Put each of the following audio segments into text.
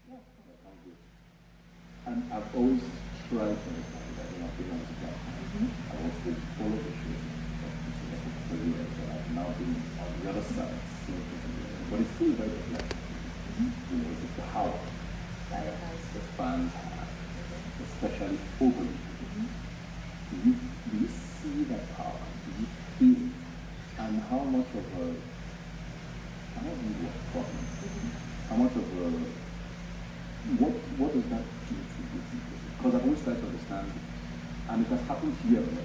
Yeah. Thank you. And I've always tried to understand that when I've been on this platform, I was to follow the show for years, but I've now been on the other side, but it's still very reflective. You know, it's the power that the fans have, especially openly. Do you see that power? Do you feel it? And how much of a, I don't know what problem, how much of a, what does that do to you? Because I've always tried to understand, and it has happened here when I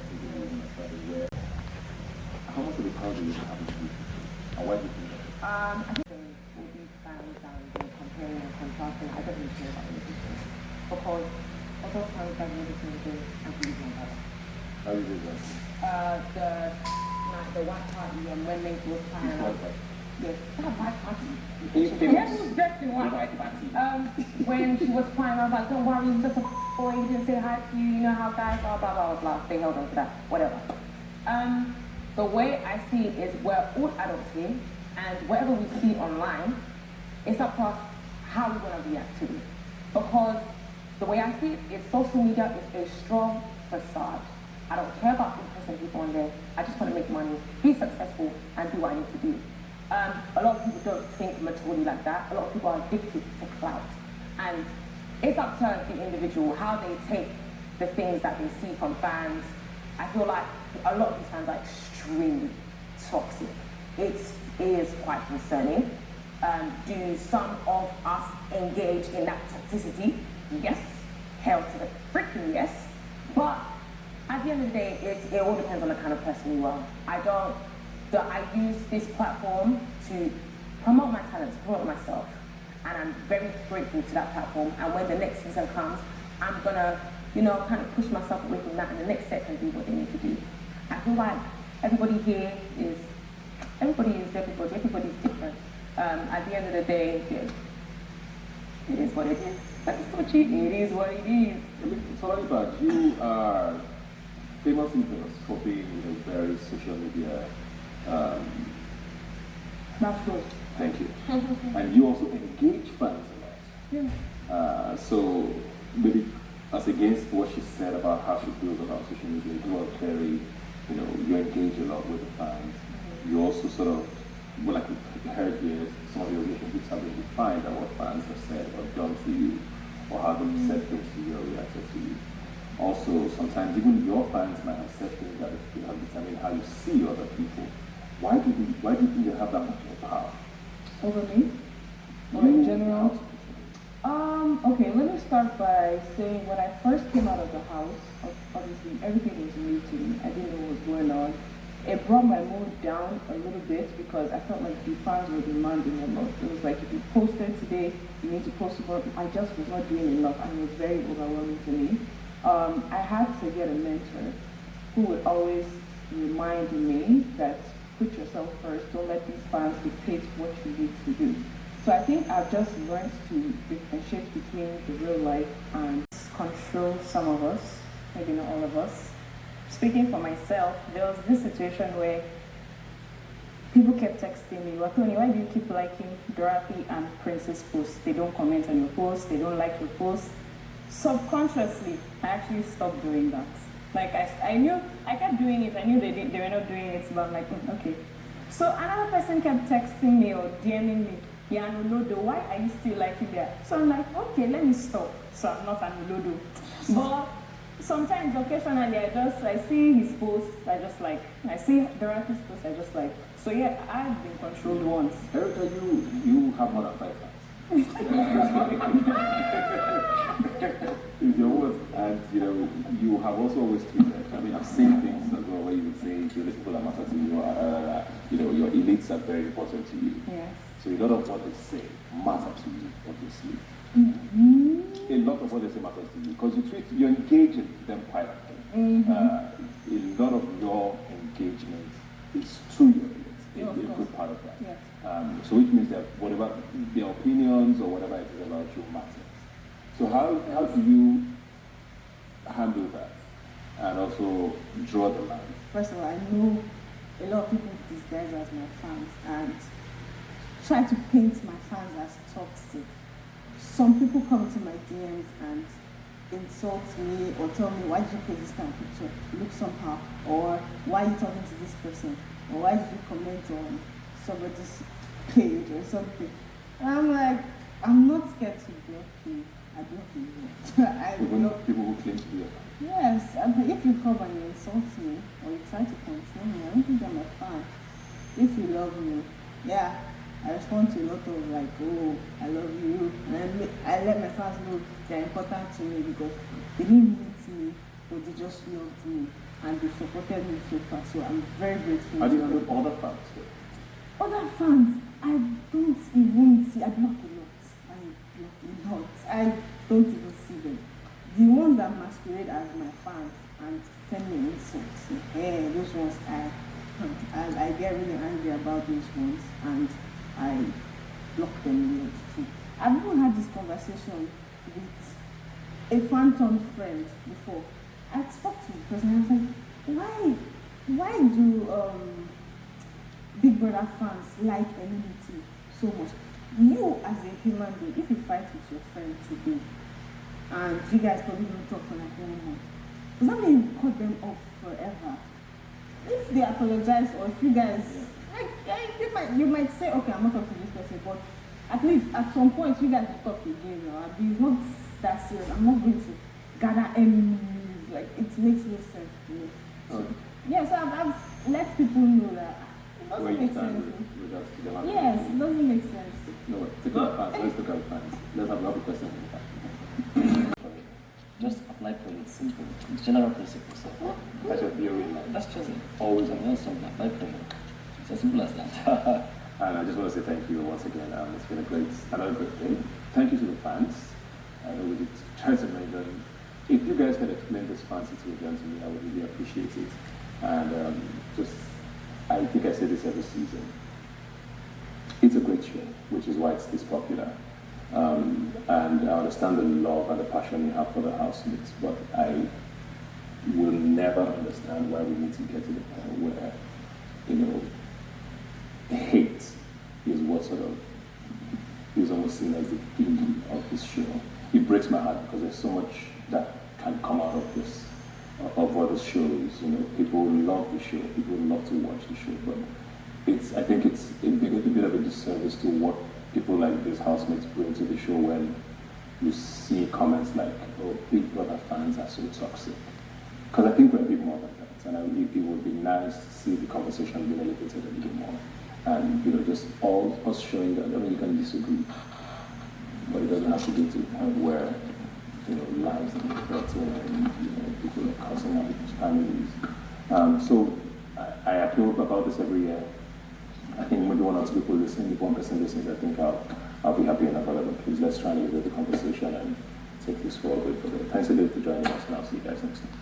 started, where, how much of a power do you have to you? And why do you think that? I think all these fans and comparing and contrasting, I don't really care about anything. Because also fans that really think I believe my brother. How do you do that? The white party and when Nate was playing out. Yes, that white party. Yes, she was dressed in white party. When she was crying, I was like, don't worry, he's just a boy, he didn't say hi to you, you know how guys are, blah, blah, blah, blah. They held on to that, whatever. The way I see it is we're all adults here, and whatever we see online, it's up to us how we want to react to it. Because the way I see it is social media is a strong facade. I don't care about impressing people on there. I just want to make money, be successful, and do what I need to do. A lot of people don't think maturely like that. A lot of people are addicted to clout. And it's up to the individual how they take the things that they see from fans. I feel like a lot of these fans are extremely toxic. It is quite concerning. Do some of us engage in that toxicity? Yes. Hell to the freaking yes. But at the end of the day, it all depends on the kind of person you are. I use this platform to promote my talents, promote myself, and I'm very grateful to that platform. And when the next season comes, I'm gonna, kind of push myself away from that, and the next set can do what they need to do. I feel like everybody here is everybody's different. At the end of the day, it is what it is. That's not cheating. It is what it is. Sorry, but you are famous for being very social media. Of course. Thank you. And you also engage fans a lot. Yeah. So maybe as against what she said about how she feels about social media, you are very, you engage a lot with the fans. You also sort of, like we heard here, some of your relationships have been defined by what fans have said or done to you, or how they've said things to you or reacted to you. Also, sometimes even your fans might have said things that have determined how you see other people. Why do you think you have that much of power? Over me? Or in general? Okay, let me start by saying when I first came out of the house, obviously everything was new to me. I didn't know what was going on. It brought my mood down a little bit because I felt like the fans were demanding a lot. It was like, if you posted today, you need to post about it. I just was not doing enough, and it was very overwhelming to me. I had to get a mentor who would always remind me that put yourself first, don't let these fans dictate what you need to do. So I think I've just learned to differentiate between the real life and control some of us, maybe not all of us. Speaking for myself, there was this situation where people kept texting me, Tony, why do you keep liking Dorothy and Princess posts? They don't comment on your posts, they don't like your posts. Subconsciously, I actually stopped doing that. Like I knew, I kept doing it, I knew they were not doing it, but I'm like, okay. So another person kept texting me or DMing me, Yanulodo, why are you still liking that? So I'm like, okay, let me stop. So I'm not Anulodo. But sometimes, occasionally, I see his posts, I see Dorothy's posts, I just like. So yeah, I've been controlled once. Erica, you have more than 5 times. It's your words, and you have also always tweeted. I mean, I've seen things as well where you would say the people that matter to you, your elites are very important to you. Yes. So a lot of what they say matter to you, obviously. A lot of what they say matters to you because you engage in them quite often. A lot of your engagement is to your elites, a good part of that. Yes. So which means that whatever their opinions or whatever it is about you matters. So how do you handle that and also draw the line? First of all, I know a lot of people disguise as my fans and try to paint my fans as toxic. some people come to my DMs and insult me or tell me, why did you post this kind of picture? You look somehow. Or why are you talking to this person? Or why did you comment on somebody's page or something? And I'm like, I'm not scared to block you. I block you. Even people who claim to be a fan. Yes, and if you come and you insult me or you try to control me, I don't think I'm a fan. If you love me, yeah, I respond to a lot of like, oh, I love you. And I let my fans know they're important to me because they didn't meet me, but they just loved me and they supported me so far. So I'm very grateful. How do you handle other fans? Other fans, I don't even see. I block a lot. I block a lot. I don't even see them. The ones that masquerade as my fans and send me insults, those ones I get really angry about those ones and I block them a lot too. I've even had this conversation with a fan turned friend before. I spoke to the person and I was like, why do Big Brother fans like anonymity so much? You as a human being, if you fight with your friend today and you guys probably don't talk for like 1 month, does that mean you cut them off forever? If they apologize or if you guys, you might say, okay, I'm not talking to this person, but at least at some point you guys will talk again. It's not that serious. I'm not going to gather any news. Like, it makes no sense to me. So, yes, I've let people know that it doesn't make sense. Yes, it doesn't make sense. No, take out fans. Let's look at fans. Let's have another question. Just apply for it, simple. It's general principles. That's your theory. That's just it. Always and then something, apply pressure. It's as simple as that. And I just want to say thank you once again. It's been another great day. Thank you to the fans. I know we did try to make them. If you guys can explain this fan situation to me, I would really appreciate it. And I think I say this every season. It's a great show, which is why it's this popular. And I understand the love and the passion you have for the housemates, but I will never understand why we need to get to the point where, hate is what sort of is almost seen as the theme of this show. It breaks my heart because there's so much that can come out of this, of what the show is. People love the show, people love to watch the show, but I think it's a bit of a disservice to what people like these housemates bring to the show when you see comments like, oh, Big Brother fans are so toxic. Because I think we're a bit more than that. And it would be nice to see the conversation being elevated a little more. And, just all us showing that, you can disagree. But it doesn't have to be to the point where, lives and threatened and, people are causing out people's families. So I appeal about this every year. I think maybe 1 or 2 people listen. If 1 person listens, I think I'll be happy enough. But please, let's try and elevate the conversation and take this forward further. Thanks a lot for joining us, and I'll see you guys next time.